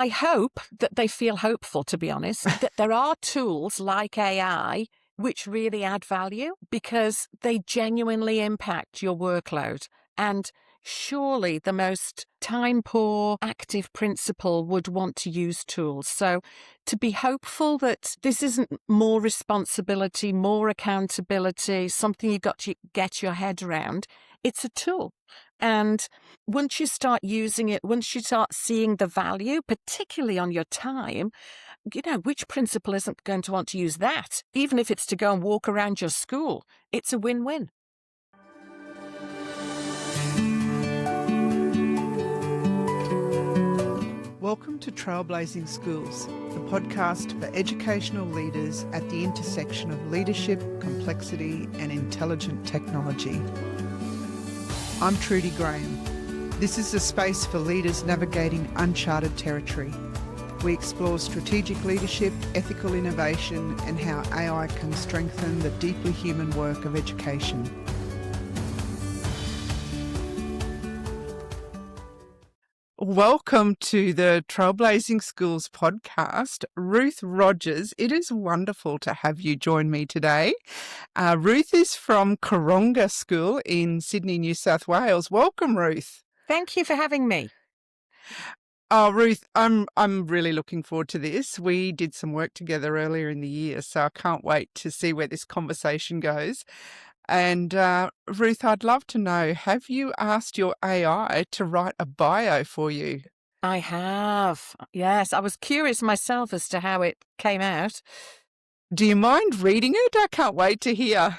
I hope that they feel hopeful, to be honest, that there are tools like AI which really add value because they genuinely impact your workload. And surely the most time-poor active principal would want to use tools. So to be hopeful that this isn't more responsibility, more accountability, something you've got to get your head around, it's a tool. And once you start using it, once you start seeing the value, particularly on your time, which principal isn't going to want to use that? Even if it's to go and walk around your school, it's a win-win. Welcome to Trailblazing Schools, the podcast for educational leaders at the intersection of leadership, complexity, and intelligent technology. I'm Trudy Graham. This is a space for leaders navigating uncharted territory. We explore strategic leadership, ethical innovation, and how AI can strengthen the deeply human work of education. Welcome to the Trailblazing Schools podcast. Ruth Rogers, it is wonderful to have you join me today. Ruth is from Karonga School in Sydney, New South Wales. Welcome, Ruth. Thank you for having me. Oh, Ruth, I'm really looking forward to this. We did some work together earlier in the year, so I can't wait to see where this conversation goes. And Ruth, I'd love to know, have you asked your AI to write a bio for you? I have. Yes, I was curious myself as to how it came out. Do you mind reading it? I can't wait to hear.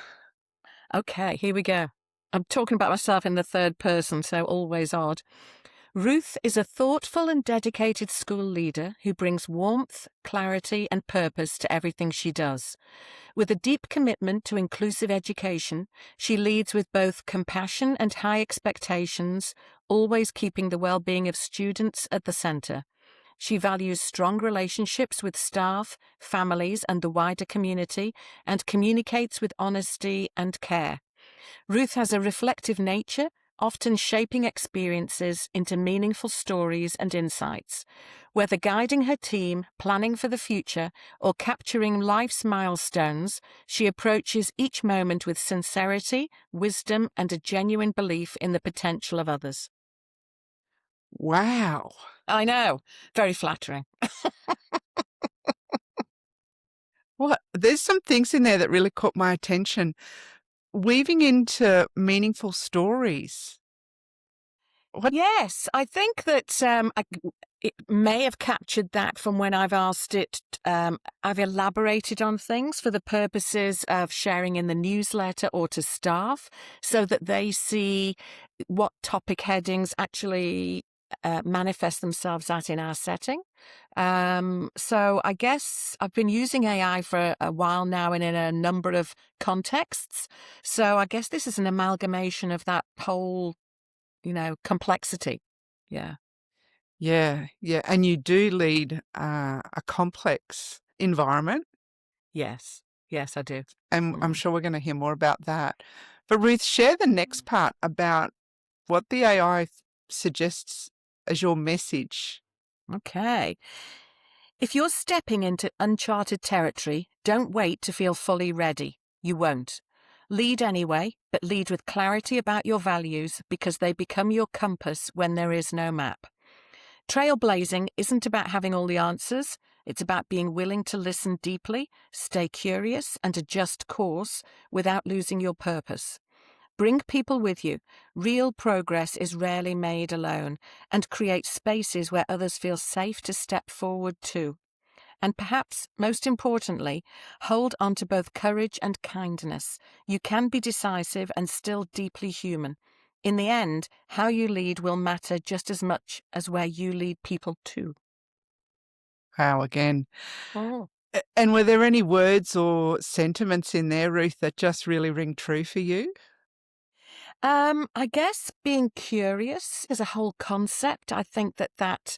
Okay, here we go. I'm talking about myself in the third person, so always odd. Ruth is a thoughtful and dedicated school leader who brings warmth, clarity, and purpose to everything she does. With a deep commitment to inclusive education, she leads with both compassion and high expectations, always keeping the well-being of students at the centre. She values strong relationships with staff, families, and the wider community, and communicates with honesty and care. Ruth has a reflective nature, often shaping experiences into meaningful stories and insights. Whether guiding her team, planning for the future, or capturing life's milestones, she approaches each moment with sincerity, wisdom, and a genuine belief in the potential of others. Wow. I know. Very flattering. Well, there's some things in there that really caught my attention. Weaving into meaningful stories. Yes, I think that it may have captured that from when I've asked it. I've elaborated on things for the purposes of sharing in the newsletter or to staff so that they see what topic headings actually manifest themselves at in our setting. So I guess I've been using AI for a while now and in a number of contexts. So I guess this is an amalgamation of that whole complexity. Yeah. Yeah. And you do lead a complex environment. Yes, I do. And I'm sure we're going to hear more about that. But Ruth, share the next part about what the AI suggests as your message. Okay. If you're stepping into uncharted territory, don't wait to feel fully ready. You won't. Lead anyway, but lead with clarity about your values because they become your compass when there is no map. Trailblazing isn't about having all the answers. It's about being willing to listen deeply, stay curious, and adjust course without losing your purpose. Bring people with you. Real progress is rarely made alone, and create spaces where others feel safe to step forward too. And perhaps, most importantly, hold on to both courage and kindness. You can be decisive and still deeply human. In the end, how you lead will matter just as much as where you lead people to. Wow, again. Oh. And were there any words or sentiments in there, Ruth, that just really ring true for you? I guess being curious is a whole concept. I think that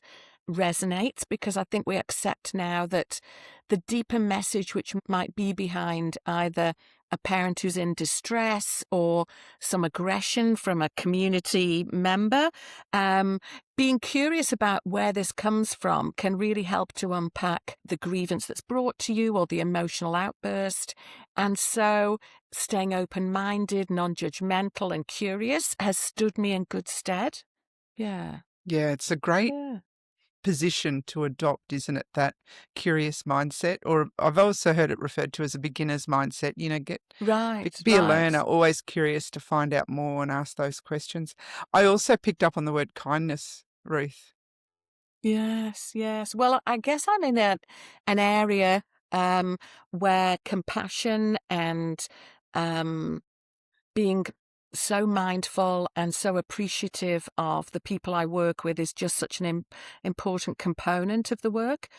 resonates because I think we accept now that the deeper message which might be behind either a parent who's in distress or some aggression from a community member, being curious about where this comes from can really help to unpack the grievance that's brought to you or the emotional outburst. And so staying open-minded, non-judgmental and curious has stood me in good stead. Yeah. Yeah, it's a great Yeah. position to adopt, isn't it? That curious mindset, or I've also heard it referred to as a beginner's mindset. Right, Be a right. learner, always curious to find out more and ask those questions. I also picked up on the word kindness, Ruth. Yes, yes. Well, I guess I'm in an area where compassion and um, being so mindful and so appreciative of the people I work with is just such an important component of the work.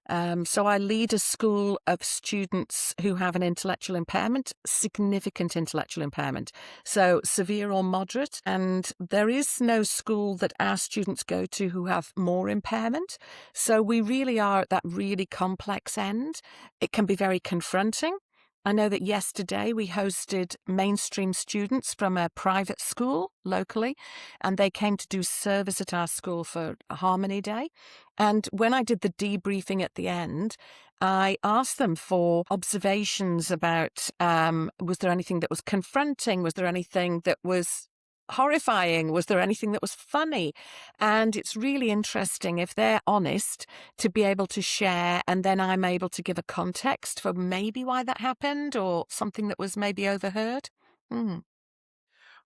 So I lead a school of students who have an intellectual impairment, significant intellectual impairment, so severe or moderate. And there is no school that our students go to who have more impairment. So we really are at that really complex end. It can be very confronting. I know that yesterday we hosted mainstream students from a private school locally, and they came to do service at our school for Harmony Day. And when I did the debriefing at the end, I asked them for observations about was there anything that was confronting? Was there anything that was horrifying? Was there anything that was funny? And it's really interesting, if they're honest, to be able to share, and then I'm able to give a context for maybe why that happened or something that was maybe overheard. Mm.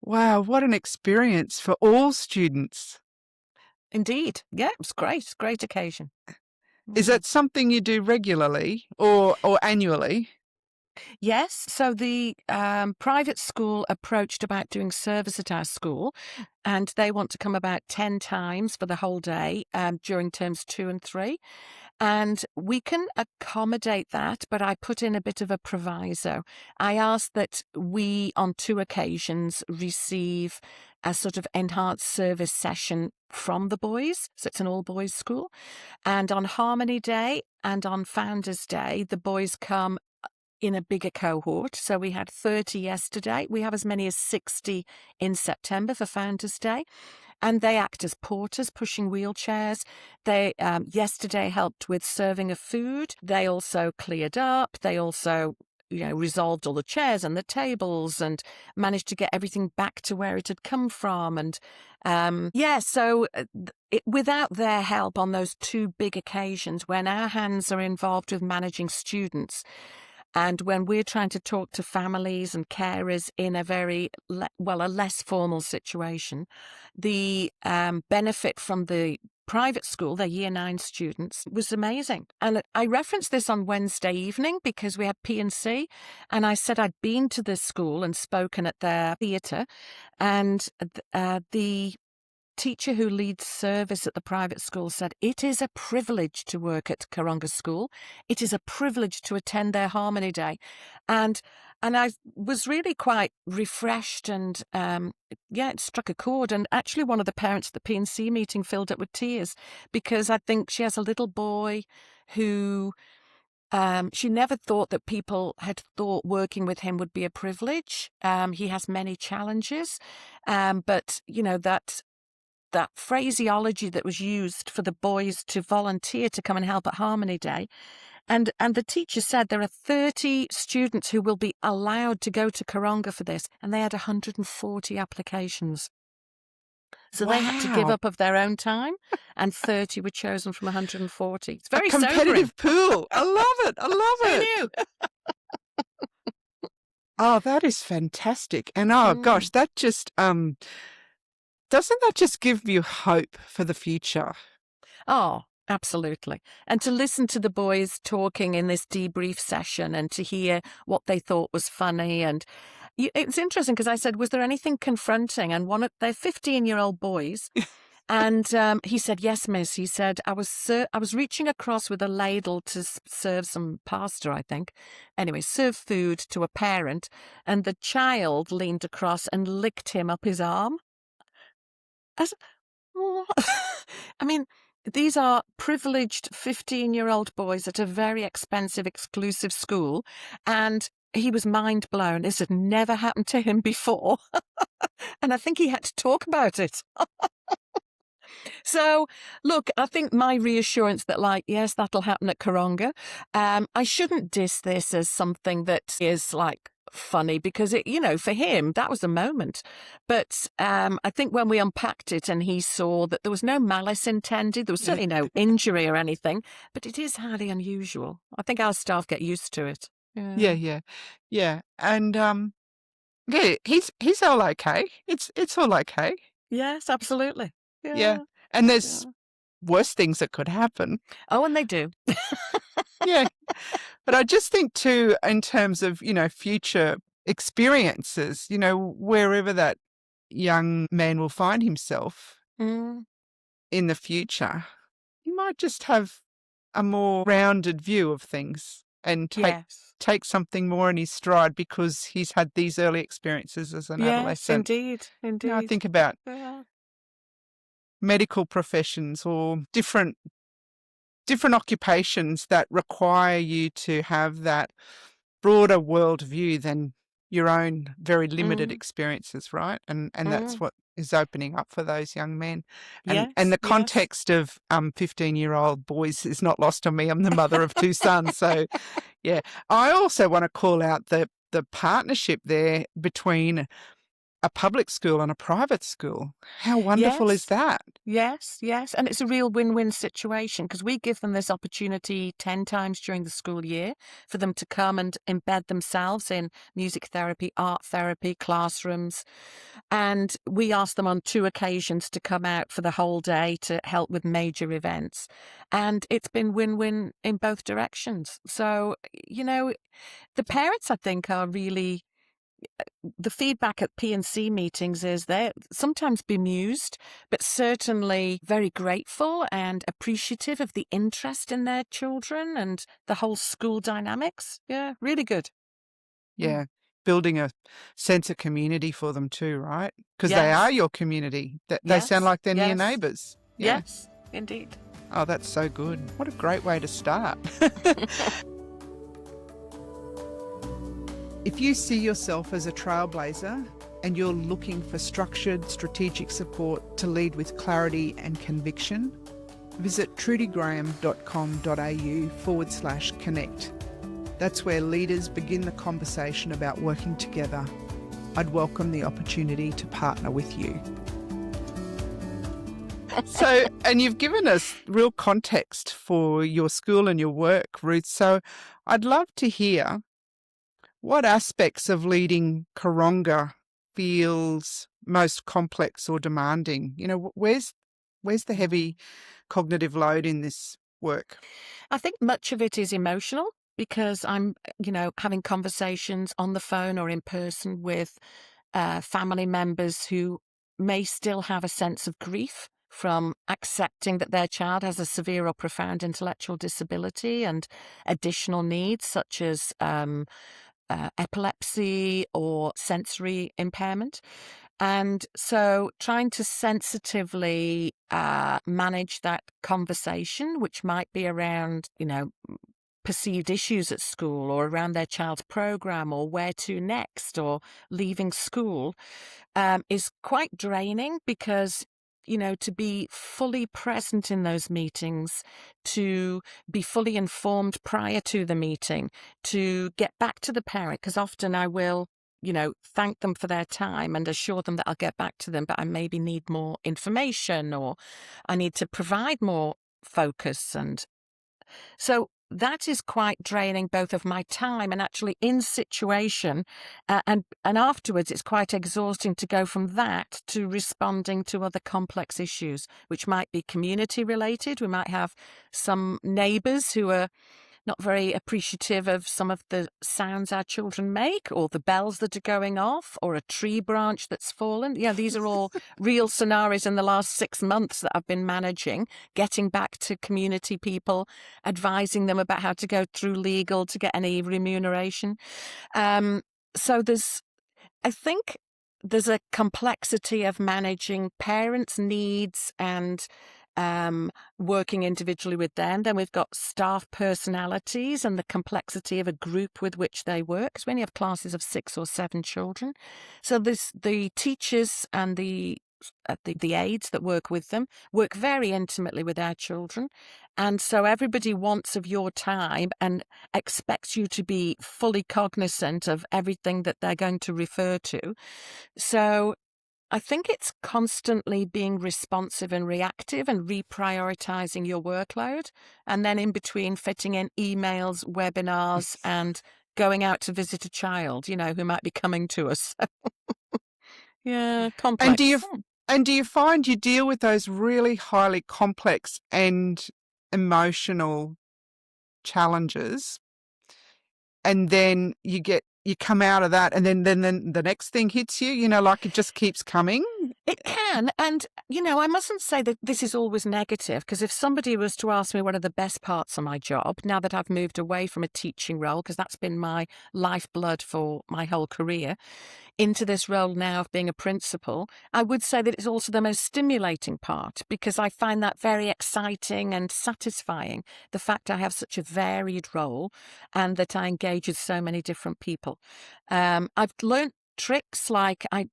Wow, what an experience for all students. Indeed. Yeah, it was great. Great occasion. Is that something you do regularly or annually? Yes. So the private school approached about doing service at our school, and they want to come about 10 times for the whole day during terms 2 and 3. And we can accommodate that, but I put in a bit of a proviso. I asked that we, on 2 occasions, receive a sort of enhanced service session from the boys. So it's an all-boys school. And on Harmony Day and on Founders Day, the boys come in a bigger cohort. So we had 30 yesterday. We have as many as 60 in September for Founders Day. And they act as porters, pushing wheelchairs. They yesterday helped with serving of food. They also cleared up. They also resolved all the chairs and the tables and managed to get everything back to where it had come from. And so without their help on those 2 big occasions, when our hands are involved with managing students, and when we're trying to talk to families and carers in a very, a less formal situation, the benefit from the private school, their Year 9 students, was amazing. And I referenced this on Wednesday evening because we had P&C, and I said I'd been to this school and spoken at their theatre, and the teacher who leads service at the private school said, it is a privilege to work at Karonga School. It is a privilege to attend their Harmony Day. And I was really quite refreshed and, it struck a chord. And actually one of the parents at the P&C meeting filled up with tears because I think she has a little boy who... she never thought that people had thought working with him would be a privilege. He has many challenges, but, that phraseology that was used for the boys to volunteer to come and help at Harmony Day. And the teacher said there are 30 students who will be allowed to go to Karonga for this, and they had 140 applications. So They had to give up of their own time, and 30 were chosen from 140. It's very a competitive sobering. pool. I love it. I love it. Who knew? Oh, that is fantastic. And gosh, that just doesn't that just give you hope for the future? Oh, absolutely. And to listen to the boys talking in this debrief session and to hear what they thought was funny. And it's interesting because I said, was there anything confronting? And one of their 15-year-old boys, and he said, yes, miss. He said, I was reaching across with a ladle to serve some pasta, I think. Anyway, serve food to a parent, and the child leaned across and licked him up his arm. I mean, these are privileged 15-year-old boys at a very expensive, exclusive school, and he was mind blown. This had never happened to him before. And I think he had to talk about it. So, look, I think my reassurance that, like, yes, that'll happen at Karonga. I shouldn't diss this as something that is like funny because it, for him, that was a moment. But I think when we unpacked it and he saw that there was no malice intended, there was certainly no injury or anything, but it is highly unusual. I think our staff get used to it. Yeah. And yeah, he's all okay. It's all okay. Yes, absolutely. Yeah. And there's worse things that could happen. Oh, and they do. Yeah. But I just think too, in terms of, future experiences, wherever that young man will find himself in the future, he might just have a more rounded view of things and take something more in his stride because he's had these early experiences as an adolescent. Indeed. I think about medical professions or different occupations that require you to have that broader world view than your own very limited experiences, right? And that's what is opening up for those young men. And the context of 15-year-old boys is not lost on me. I'm the mother of 2 sons. So, yeah. I also want to call out the partnership there between a public school and a private school. How wonderful is that? Yes. And it's a real win-win situation because we give them this opportunity 10 times during the school year for them to come and embed themselves in music therapy, art therapy, classrooms. And we ask them on 2 occasions to come out for the whole day to help with major events. And it's been win-win in both directions. So, the parents, I think, are really... The feedback at P&C meetings is they're sometimes bemused, but certainly very grateful and appreciative of the interest in their children and the whole school dynamics. Yeah, really good. Yeah, building a sense of community for them too, right? Because they are your community. They sound like they're near neighbours. Yeah. Yes, indeed. Oh, that's so good. What a great way to start. If you see yourself as a trailblazer and you're looking for structured, strategic support to lead with clarity and conviction, visit trudygraham.com.au/connect. That's where leaders begin the conversation about working together. I'd welcome the opportunity to partner with you. So, and you've given us real context for your school and your work, Ruth. So I'd love to hear what aspects of leading Karonga feels most complex or demanding? Where's the heavy cognitive load in this work? I think much of it is emotional because I'm, having conversations on the phone or in person with family members who may still have a sense of grief from accepting that their child has a severe or profound intellectual disability and additional needs such as epilepsy or sensory impairment. And so trying to sensitively manage that conversation, which might be around, perceived issues at school or around their child's program or where to next or leaving school, is quite draining because to be fully present in those meetings, to be fully informed prior to the meeting, to get back to the parent, because often I will, thank them for their time and assure them that I'll get back to them, but I maybe need more information or I need to provide more focus. And so that is quite draining both of my time and actually in situation. And afterwards, it's quite exhausting to go from that to responding to other complex issues, which might be community related. We might have some neighbours who are not very appreciative of some of the sounds our children make or the bells that are going off or a tree branch that's fallen. Yeah, these are all real scenarios in the last 6 months that I've been managing, getting back to community people, advising them about how to go through legal to get any remuneration. So I think there's a complexity of managing parents' needs and working individually with them. Then we've got staff personalities and the complexity of a group with which they work, because we only have classes of 6 or 7 children. So the teachers and the aides that work with them work very intimately with our children. And so everybody wants of your time and expects you to be fully cognizant of everything that they're going to refer to. So I think it's constantly being responsive and reactive and reprioritizing your workload. And then in between fitting in emails, webinars, and going out to visit a child, who might be coming to us. Yeah, complex. And do you find you deal with those really highly complex and emotional challenges, and then you come out of that, and then the next thing hits you, like it just keeps coming? It can. And, I mustn't say that this is always negative, because if somebody was to ask me what are the best parts of my job, now that I've moved away from a teaching role, because that's been my lifeblood for my whole career, into this role now of being a principal, I would say that it's also the most stimulating part, because I find that very exciting and satisfying, the fact I have such a varied role and that I engage with so many different people. I've learned tricks like I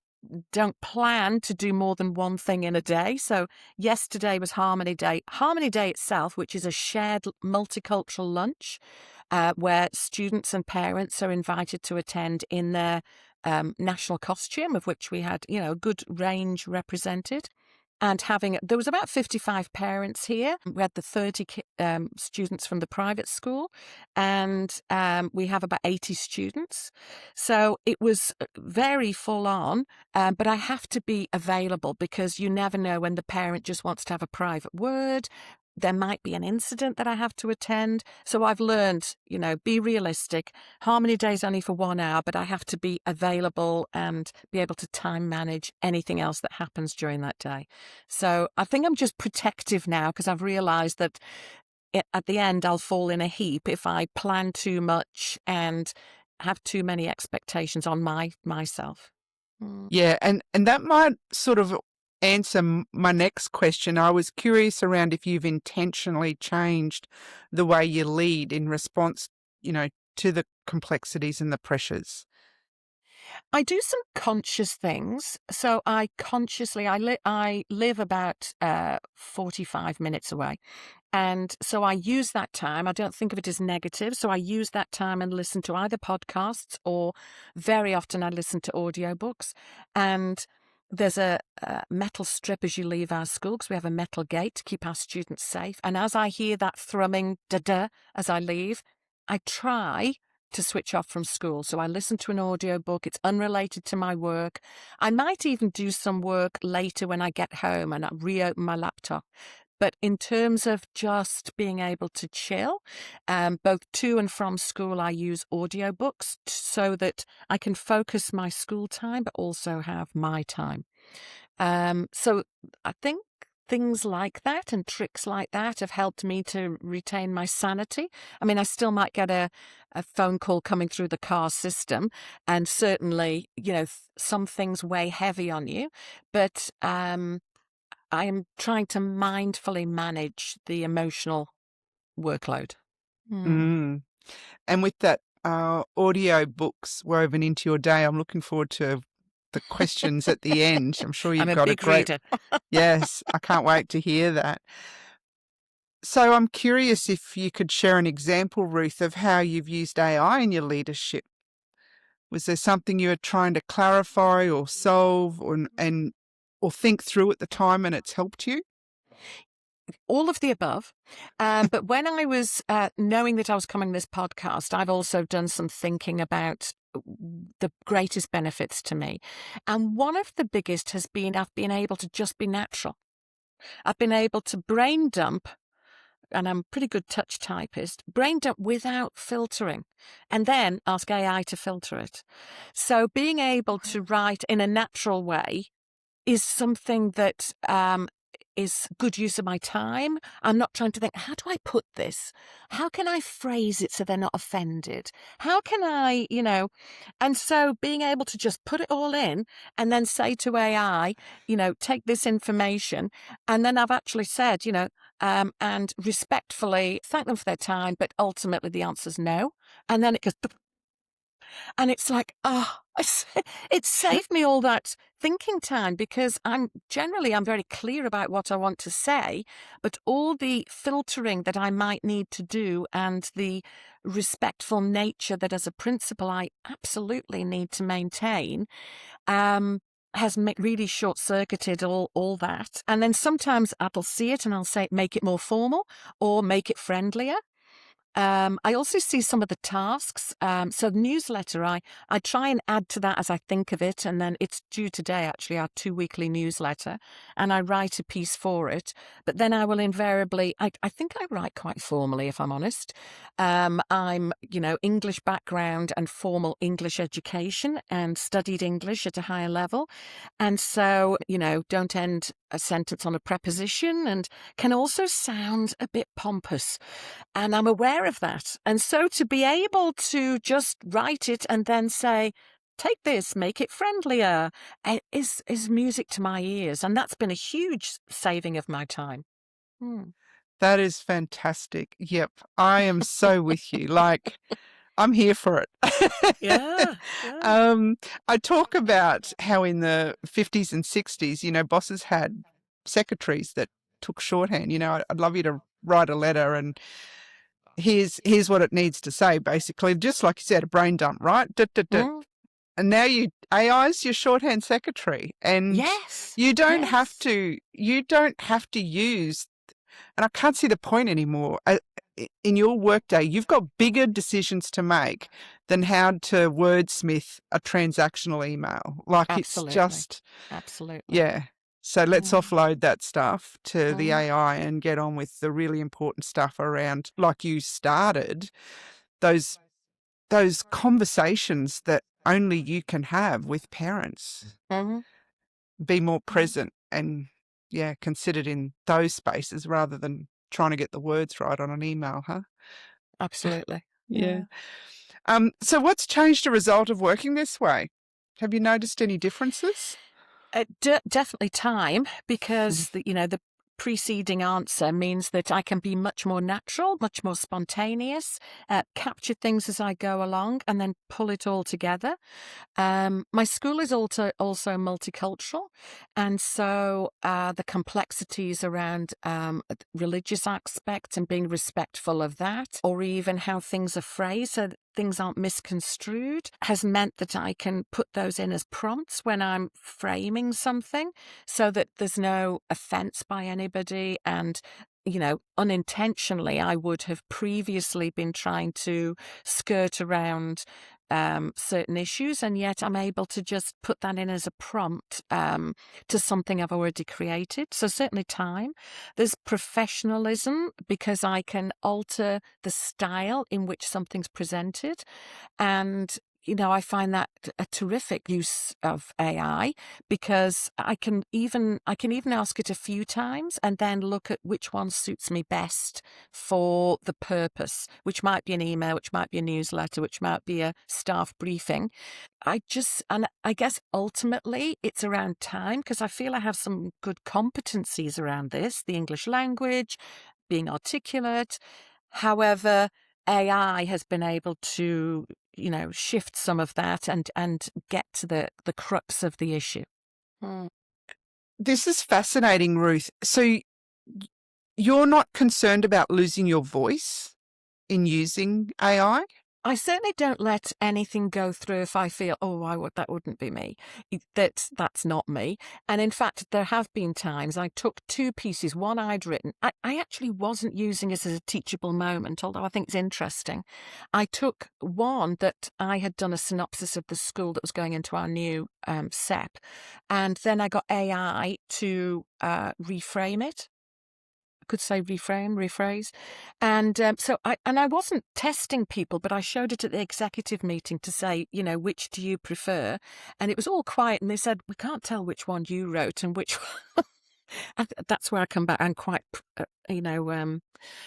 don't plan to do more than one thing in a day. So yesterday was Harmony Day. Harmony Day itself, which is a shared multicultural lunch where students and parents are invited to attend in their national costume, of which we had, a good range represented. And there was about 55 parents here. We had the 30 students from the private school, and we have about 80 students. So it was very full on, but I have to be available, because you never know when the parent just wants to have a private word. There might be an incident that I have to attend. So I've learned, be realistic. Harmony Day is only for 1 hour, but I have to be available and be able to time manage anything else that happens during that day. So I think I'm just protective now, because I've realized that at the end I'll fall in a heap if I plan too much and have too many expectations on myself. Yeah, and that might sort of answer my next question. I was curious around if you've intentionally changed the way you lead in response, to the complexities and the pressures. I do some conscious things. So I live about 45 minutes away. And so I use that time. I don't think of it as negative. So I use that time and listen to either podcasts, or very often I listen to audiobooks. And there's a metal strip as you leave our school, because we have a metal gate to keep our students safe. And as I hear that thrumming da-da as I leave, I try to switch off from school. So I listen to an audiobook. It's unrelated to my work. I might even do some work later when I get home and I reopen my laptop. But in terms of just being able to chill, both to and from school, I use audiobooks so that I can focus my school time, but also have my time. So I think things like that and tricks like that have helped me to retain my sanity. I mean, I still might get a phone call coming through the car system, and certainly, some things weigh heavy on you, but I am trying to mindfully manage the emotional workload. And with that audio books woven into your day, I'm looking forward to the questions at the end. I'm sure you've got a great reader. Yes, I can't wait to hear that. So I'm curious if you could share an example, Ruth, of how you've used AI in your leadership. Was there something you were trying to clarify or solve or think through at the time and it's helped you? All of the above. But when I was knowing that I was coming this podcast, I've also done some thinking about the greatest benefits to me. And one of the biggest has been I've been able to just be natural. I've been able to brain dump, and I'm a pretty good touch typist, brain dump without filtering, and then ask AI to filter it. So being able to write in a natural way is something that is good use of my time. I'm not trying to think, how do I put this? How can I phrase it so they're not offended? How can I, and so being able to just put it all in and then say to AI, take this information. And then I've actually said, and respectfully thank them for their time, but ultimately the answer's no. And then it goes, and it's like, it saved me all that thinking time, because I'm very clear about what I want to say, but all the filtering that I might need to do and the respectful nature that as a principal I absolutely need to maintain, has really short-circuited all that. And then sometimes I'll see it and I'll say, make it more formal or make it friendlier. I also see some of the tasks. So the newsletter, I try and add to that as I think of it. And then it's due today, actually, our 2-weekly newsletter. And I write a piece for it. But then I will invariably, I think I write quite formally, if I'm honest. I'm, English background and formal English education and studied English at a higher level. And so, don't end a sentence on a preposition and can also sound a bit pompous. And I'm aware of that. And so to be able to just write it and then say, take this, make it friendlier, is music to my ears. And that's been a huge saving of my time. That is fantastic. Yep. I am so with you. Like, I'm here for it. Yeah. I talk about how in the 50s and 60s, bosses had secretaries that took shorthand. I'd love you to write a letter and here's what it needs to say, basically. Just like you said, a brain dump, right? And now AI's your shorthand secretary, and yes, you don't have to use, and I can't see the point anymore. In your workday, you've got bigger decisions to make than how to wordsmith a transactional email. Like, absolutely. it's just, absolutely. Yeah. So let's offload that stuff to the AI and get on with the really important stuff around, like you started, those conversations that only you can have with parents. Be more present and, considered in those spaces rather than trying to get the words right on an email, huh? Absolutely. Yeah. So what's changed as a result of working this way? Have you noticed any differences? Definitely time, because the preceding answer means that I can be much more natural, much more spontaneous, capture things as I go along and then pull it all together. My school is also multicultural, and so the complexities around religious aspects and being respectful of that, or even how things are phrased so that things aren't misconstrued, has meant that I can put those in as prompts when I'm framing something so that there's no offense by anybody. And unintentionally, I would have previously been trying to skirt around certain issues, and yet I'm able to just put that in as a prompt to something I've already created. So certainly time. There's professionalism, because I can alter the style in which something's presented. And I find that a terrific use of AI, because I can even ask it a few times and then look at which one suits me best for the purpose, which might be an email, which might be a newsletter, which might be a staff briefing. I guess ultimately it's around time, because I feel I have some good competencies around this, the English language, being articulate. However, AI has been able to, shift some of that and get to the crux of the issue. This is fascinating, Ruth. So you're not concerned about losing your voice in using AI? I certainly don't let anything go through if I feel, that wouldn't be me. That's not me. And in fact, there have been times I took 2 pieces, one I'd written. I actually wasn't using it as a teachable moment, although I think it's interesting. I took one that I had done a synopsis of the school that was going into our new SEP. And then I got AI to reframe it. Could say rephrase. And so I wasn't testing people, but I showed it at the executive meeting to say, which do you prefer? And it was all quiet. And they said, we can't tell which one you wrote and which one. That's where I come back. I'm quite,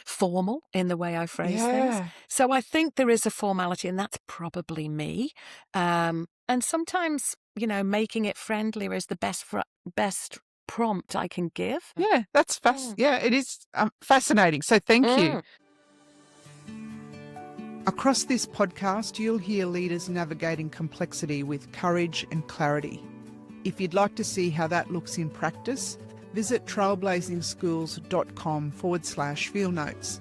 formal in the way I phrase things. Yeah. So I think there is a formality, and that's probably me. And sometimes, making it friendlier is the best prompt I can give. Yeah, that's Mm. yeah, it is fascinating. So thank you. Mm. Across this podcast, you'll hear leaders navigating complexity with courage and clarity. If you'd like to see how that looks in practice, visit trailblazingschools.com/field notes.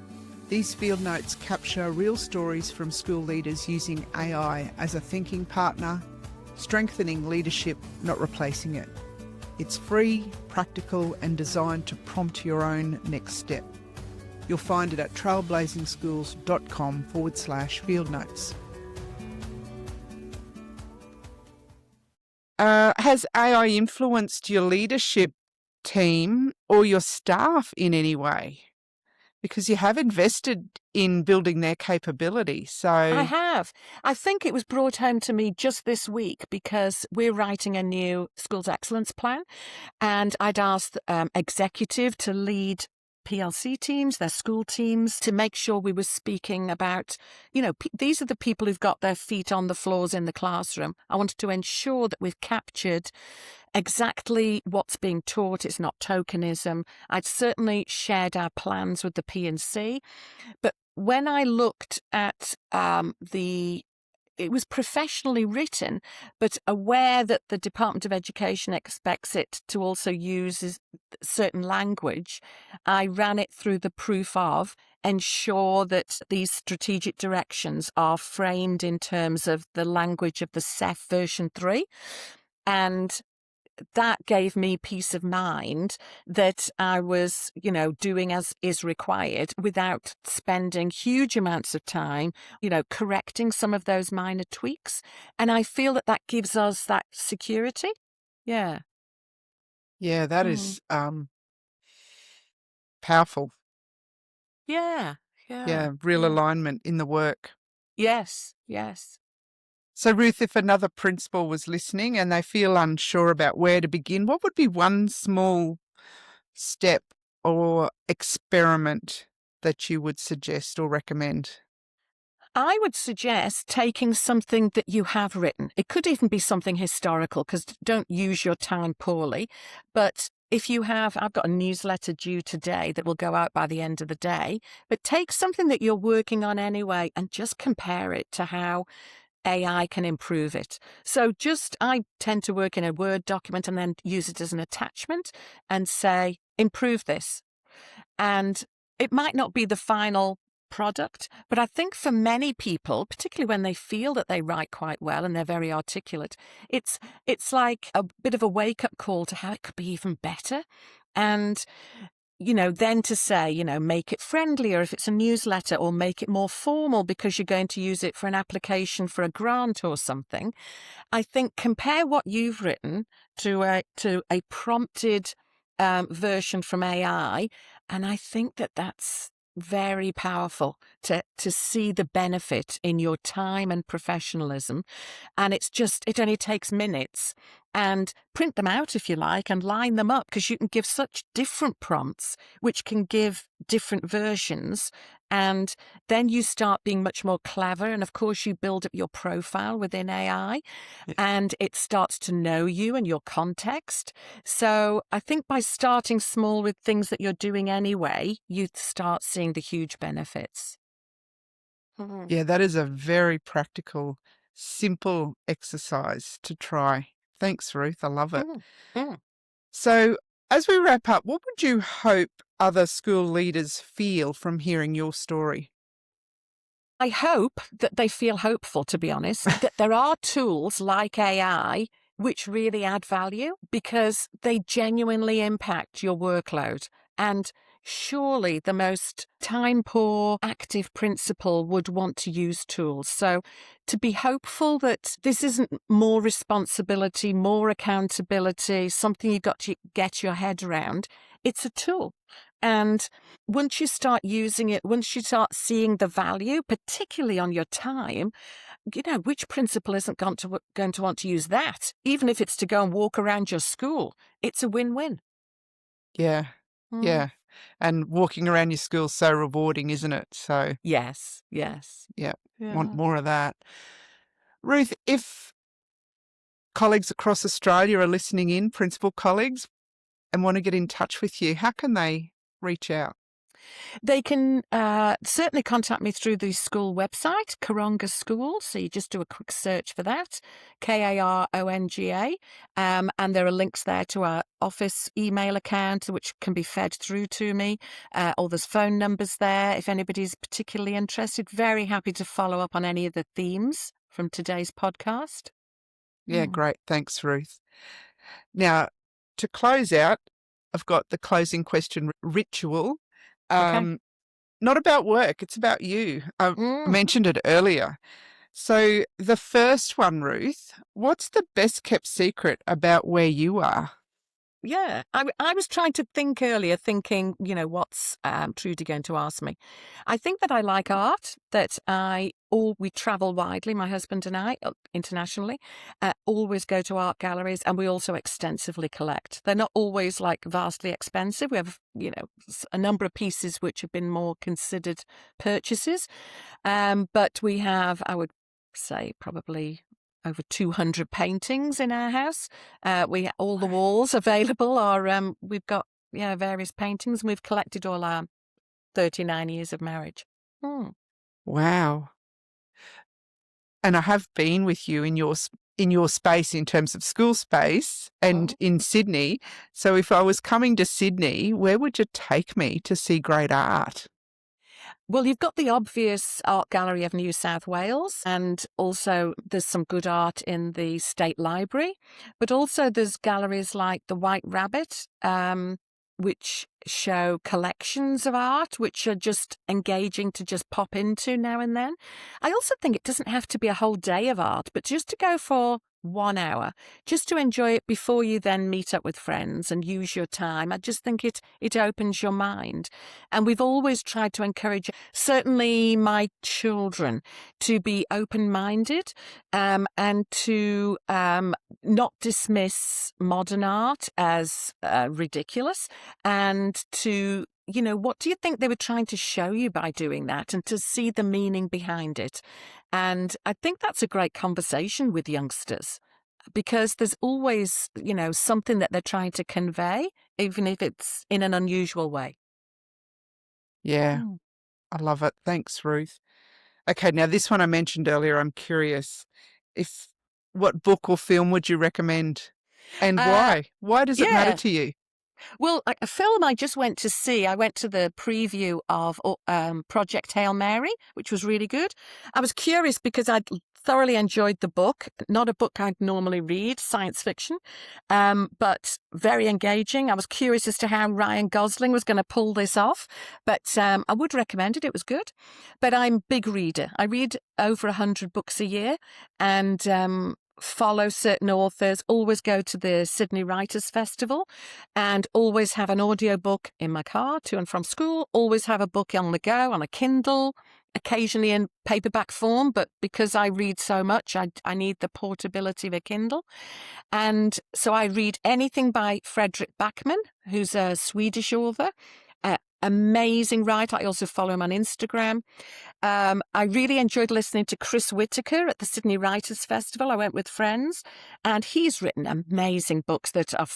These field notes capture real stories from school leaders using AI as a thinking partner, strengthening leadership, not replacing it. It's free, practical, and designed to prompt your own next step. You'll find it at trailblazingschools.com/field notes. Has AI influenced your leadership team or your staff in any way? Because you have invested in building their capability. So I have. I think it was brought home to me just this week because we're writing a new Schools Excellence Plan, and I'd asked executive to lead PLC teams, their school teams, to make sure we were speaking about, these are the people who've got their feet on the floors in the classroom. I wanted to ensure that we've captured exactly what's being taught. It's not tokenism. I'd certainly shared our plans with the P&C, but when I looked at it was professionally written, but aware that the Department of Education expects it to also use certain language, I ran it through the proof of, ensure that these strategic directions are framed in terms of the language of the CEF version 3. And that gave me peace of mind that I was, doing as is required without spending huge amounts of time, correcting some of those minor tweaks. And I feel that that gives us that security. Yeah. yeah, that is powerful. Yeah. Yeah, real alignment in the work. Yes. Yes. So, Ruth, if another principal was listening and they feel unsure about where to begin, what would be one small step or experiment that you would suggest or recommend? I would suggest taking something that you have written. It could even be something historical, because don't use your time poorly. But if you have, I've got a newsletter due today that will go out by the end of the day, but take something that you're working on anyway and just compare it to how AI can improve it. So I tend to work in a Word document and then use it as an attachment and say, improve this. And it might not be the final product, but I think for many people, particularly when they feel that they write quite well and they're very articulate, it's like a bit of a wake-up call to how it could be even better. And then to say, make it friendlier if it's a newsletter, or make it more formal because you're going to use it for an application for a grant or something. I think compare what you've written to a prompted version from AI, and I think that that's very powerful to see the benefit in your time and professionalism. And it only takes minutes, and print them out if you like and line them up, because you can give such different prompts which can give different versions. And then you start being much more clever. And of course, you build up your profile within AI, and it starts to know you and your context. So I think by starting small with things that you're doing anyway, you start seeing the huge benefits. Yeah, that is a very practical, simple exercise to try. Thanks, Ruth. I love it. So, as we wrap up, what would you hope other school leaders feel from hearing your story? I hope that they feel hopeful, to be honest, that there are tools like AI which really add value because they genuinely impact your workload. And surely the most time-poor, active principal would want to use tools. So to be hopeful that this isn't more responsibility, more accountability, something you've got to get your head around, it's a tool. And once you start using it, once you start seeing the value, particularly on your time, which principal isn't going to want to use that? Even if it's to go and walk around your school, it's a win-win. Yeah. Mm. Yeah. And walking around your school's so rewarding, isn't it? So, Yes, yes. yeah, Yeah. want more of that. Ruth, if colleagues across Australia are listening in, principal colleagues, and want to get in touch with you, how can they reach out? They can certainly contact me through the school website, Karonga School. So you just do a quick search for that, Karonga. And there are links there to our office email account, which can be fed through to me. Or there's phone numbers there if anybody's particularly interested. Very happy to follow up on any of the themes from today's podcast. Yeah, great. Thanks, Ruth. Now, to close out, I've got the closing question ritual. Okay. Not about work, it's about you. I Mm. mentioned it earlier. So, the first one, Ruth, what's the best kept secret about where you are? Yeah, I was trying to think earlier, thinking, what's Trudy going to ask me? I think that I like art, that we travel widely, my husband and I, internationally, always go to art galleries, and we also extensively collect. They're not always like vastly expensive. We have, a number of pieces which have been more considered purchases. But we have, I would say, probably over 200 paintings in our house. All the walls available are, we've got, various paintings, and we've collected all our 39 years of marriage. Wow. And I have been with you in your space in terms of school space and in Sydney. So if I was coming to Sydney, where would you take me to see great art? Well, you've got the obvious Art Gallery of New South Wales, and also there's some good art in the State Library, but also there's galleries like the White Rabbit, which show collections of art, which are just engaging to just pop into now and then. I also think it doesn't have to be a whole day of art, but just to go for 1 hour, just to enjoy it before you then meet up with friends and use your time. I just think it opens your mind. And we've always tried to encourage, certainly my children, to be open-minded, and to not dismiss modern art as ridiculous, and to, what do you think they were trying to show you by doing that, and to see the meaning behind it. And I think that's a great conversation with youngsters, because there's always, something that they're trying to convey, even if it's in an unusual way. Yeah, I love it. Thanks, Ruth. Okay, now this one I mentioned earlier, I'm curious. What book or film would you recommend, and why? Why does it matter Yeah. to you? Well, a film I just went to see, I went to the preview of Project Hail Mary, which was really good. I was curious because I'd thoroughly enjoyed the book, not a book I'd normally read, science fiction, but very engaging. I was curious as to how Ryan Gosling was going to pull this off, but I would recommend it. It was good. But I'm a big reader. I read over 100 books a year, and follow certain authors, always go to the Sydney Writers' Festival, and always have an audiobook in my car to and from school, always have a book on the go on a Kindle, occasionally in paperback form, but because I read so much, I need the portability of a Kindle. And so I read anything by Fredrik Backman, who's a Swedish author. Amazing writer. I also follow him on Instagram. I really enjoyed listening to Chris Whitaker at the Sydney Writers' Festival. I went with friends, and he's written amazing books that are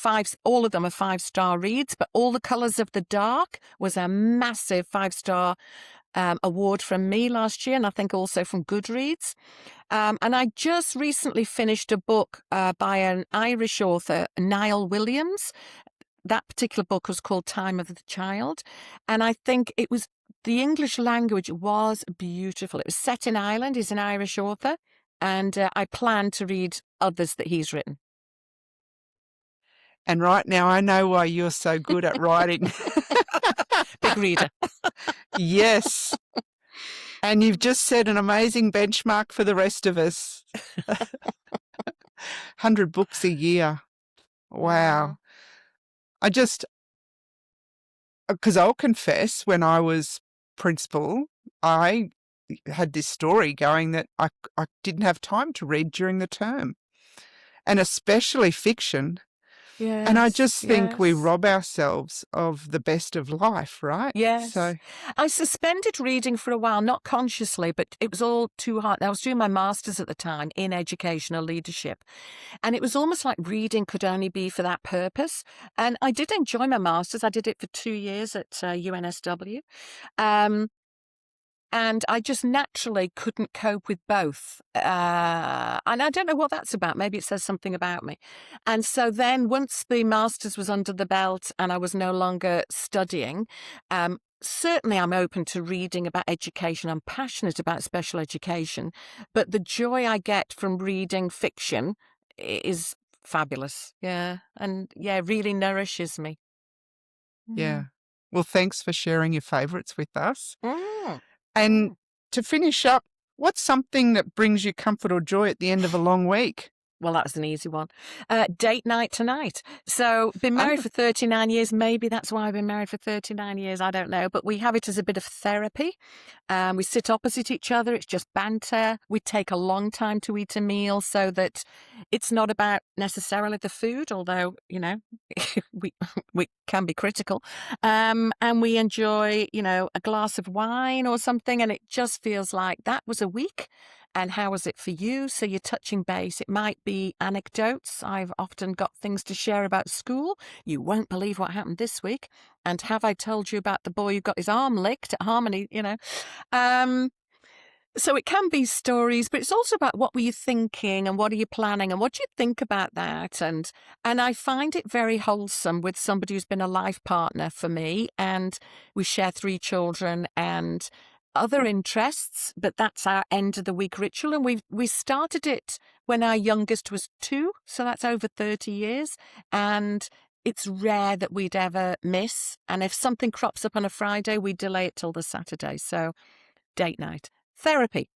all of them are 5-star reads, but All the Colours of the Dark was a massive 5-star award from me last year, and I think also from Goodreads. And I just recently finished a book by an Irish author, Niall Williams. That particular book was called Time of the Child, and I think the English language was beautiful. It was set in Ireland. He's an Irish author, and I plan to read others that he's written. And right now I know why you're so good at writing. Big reader. Yes. And you've just set an amazing benchmark for the rest of us. 100 books a year. Wow. Because I'll confess, when I was principal, I had this story going that I didn't have time to read during the term, and especially fiction. Yes. And I just think we yes. rob ourselves of the best of life, right? Yes. So, I suspended reading for a while, not consciously, but it was all too hard. I was doing my master's at the time in educational leadership, and it was almost like reading could only be for that purpose. And I did enjoy my master's. I did it for 2 years at UNSW. And I just naturally couldn't cope with both. And I don't know what that's about. Maybe it says something about me. And so then once the master's was under the belt and I was no longer studying, certainly I'm open to reading about education. I'm passionate about special education. But the joy I get from reading fiction is fabulous. Yeah. And yeah, really nourishes me. yeah. Well, thanks for sharing your favourites with us. Mm. And to finish up, what's something that brings you comfort or joy at the end of a long week? Well, that was an easy one. Date night tonight. So, been married for 39 years. Maybe that's why I've been married for 39 years. I don't know. But we have it as a bit of therapy. We sit opposite each other. It's just banter. We take a long time to eat a meal so that it's not about necessarily the food, although, we can be critical. And we enjoy, a glass of wine or something. And it just feels like that was a week. And how was it for you? So you're touching base. It might be anecdotes. I've often got things to share about school. You won't believe what happened this week. And have I told you about the boy who got his arm licked at Harmony, So it can be stories, but it's also about what were you thinking and what are you planning and what do you think about that? And I find it very wholesome with somebody who's been a life partner for me. And we share 3 children and other interests, but that's our end of the week ritual. And we started it when our youngest was 2, so that's over 30 years. And it's rare that we'd ever miss. And if something crops up on a Friday, we delay it till the Saturday. So date night. Therapy.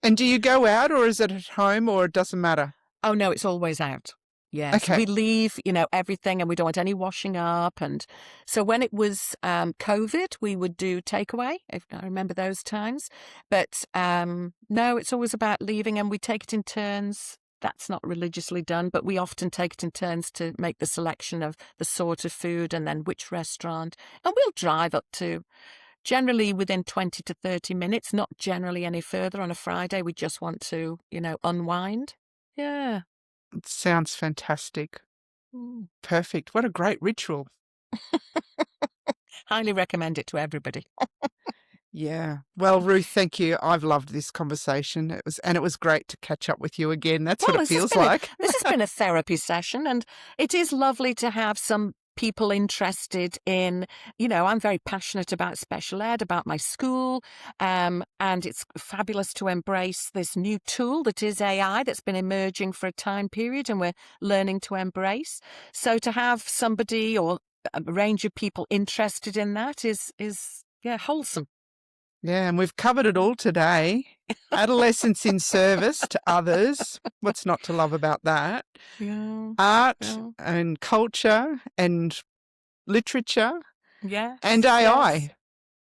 And do you go out or is it at home or it doesn't matter? Oh, no, it's always out. Yes, Okay. we leave, everything and we don't want any washing up. And so when it was COVID, we would do takeaway, if I remember those times. But no, it's always about leaving and we take it in turns. That's not religiously done, but we often take it in turns to make the selection of the sort of food and then which restaurant. And we'll drive up to generally within 20 to 30 minutes, not generally any further on a Friday. We just want to, unwind. Yeah. It sounds fantastic. Mm. Perfect. What a great ritual. Highly recommend it to everybody. Yeah. Well, Ruth, thank you. I've loved this conversation. It was great to catch up with you again. That's what it feels like. This has been a therapy session, and it is lovely to have some people interested in, I'm very passionate about special ed, about my school, and it's fabulous to embrace this new tool that is AI that's been emerging for a time period and we're learning to embrace. So to have somebody or a range of people interested in that is wholesome. Yeah, and we've covered it all today. Adolescence in service to others. What's not to love about that? Yeah. Art and culture and literature. Yes. And AI.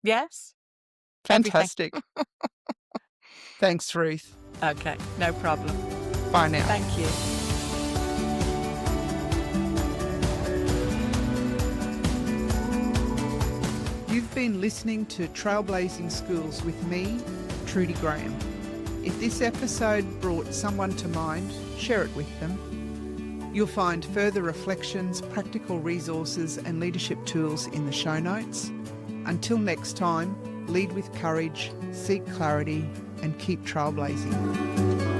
Yes. Fantastic. Thanks, Ruth. Okay, no problem. Bye now. Thank you. You've been listening to Trailblazing Schools with me, Trudy Graham. If this episode brought someone to mind, share it with them. You'll find further reflections, practical resources and leadership tools in the show notes. Until next time, lead with courage, seek clarity and keep trailblazing.